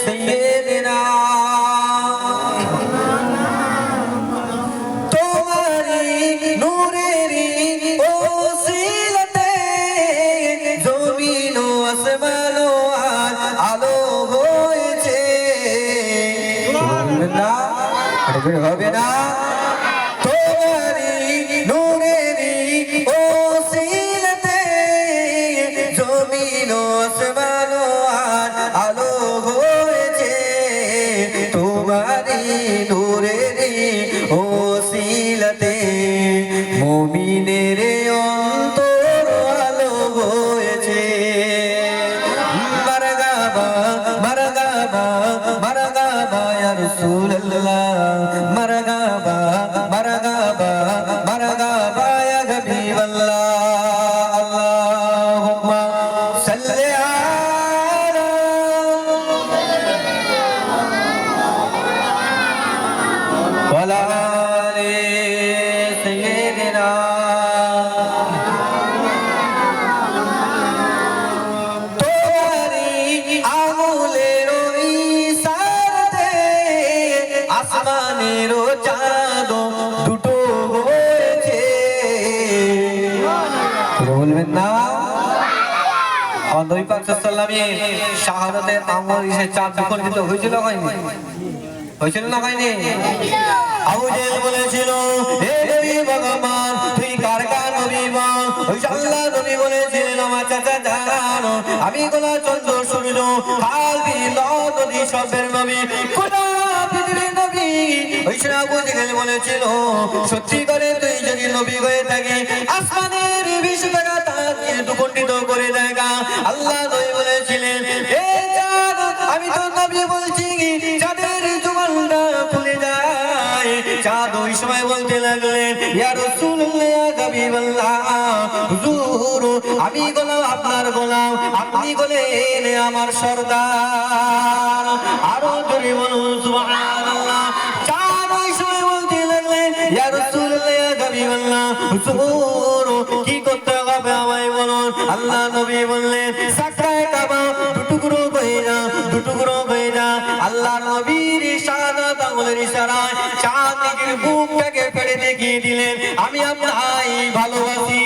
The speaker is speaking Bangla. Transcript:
सैयदना तुम्हारी नूरेरी ओसीलते जमीन ও আসমান আর আলো হয়েছে না এটা হবে না তোমারি নূরেরি ওসিলতে জমিন ও আসমান আর আলো হয়েছে তোমারি নূরেরি ওসিলতে মুমিনের অন্তর আলো হয়েছে মারগাবা মারগাবা মারগাবা ইয়া রাসূলুল্লাহ মারগাবা মারগাবা মারগাবা ইয়া হাবিবাল্লাহ আল্লাহুম্মা সাল্লি আলা ওয়ালা আলি সাইয়্যিদিনা আসমানেরও চাঁদ দুটো হয়েছে বলবেন না নবী পাক সাল্লাল্লাহু আলাইহি ওয়াসাল্লামের শাহাদাতের আমল এসে চাঁদ বিকল্পিত হয়েছিল হয়নি হয়েছিল না হয়নি আবু জেহেল বলেছিল হে নবী ভগবান তুই কার কার নবী বল ওই আল্লাহ নবী বলেছিলেন আমার চাচা জানো আমি গোলা চন্দ্র সূর্য খাল বিল নদী সবের নবী খোদা পৃথিবীর নবী ওই আবু জেহেল বলেছিল সত্যি করে তুই যদি নবী হয়ে থাকি আসমানের 20 টাকা তাকে দুখণ্ডিত করে দেখা আল্লাহ নবী বলেছিলেন হে চাঁদ আমি তো নবী বলছি চাঁদের জুবানটা খুলে যায় চাঁদ ওই সময় বলতে লাগলেন ইয়া রাসূলুল্লাহ ইয়া হাবিবাল্লাহ হুজুর আমি গোলাম আপনার গোলাম আপনি হলেন আমার সরদার আরো জোরে বলুন সুবহানাল্লাহ চাঁদ ওই সময় বলতে লাগলেন ইয়া রাসূলুল্লাহ ইয়া হাবিবাল্লাহ হুজুর কি করতে হবে আমায় বলুন আল্লাহ নবী বললেন সাকরায়ে কাবা টুকরো হয়ে যা আল্লাহ নবীর শাহাদাত আঙ্গুলের ইশারায় চাঁদ নিজের বুকটাকে ফেড়ে দেখিয়ে দিলেন আমি আপনাকে ভালোবাসি।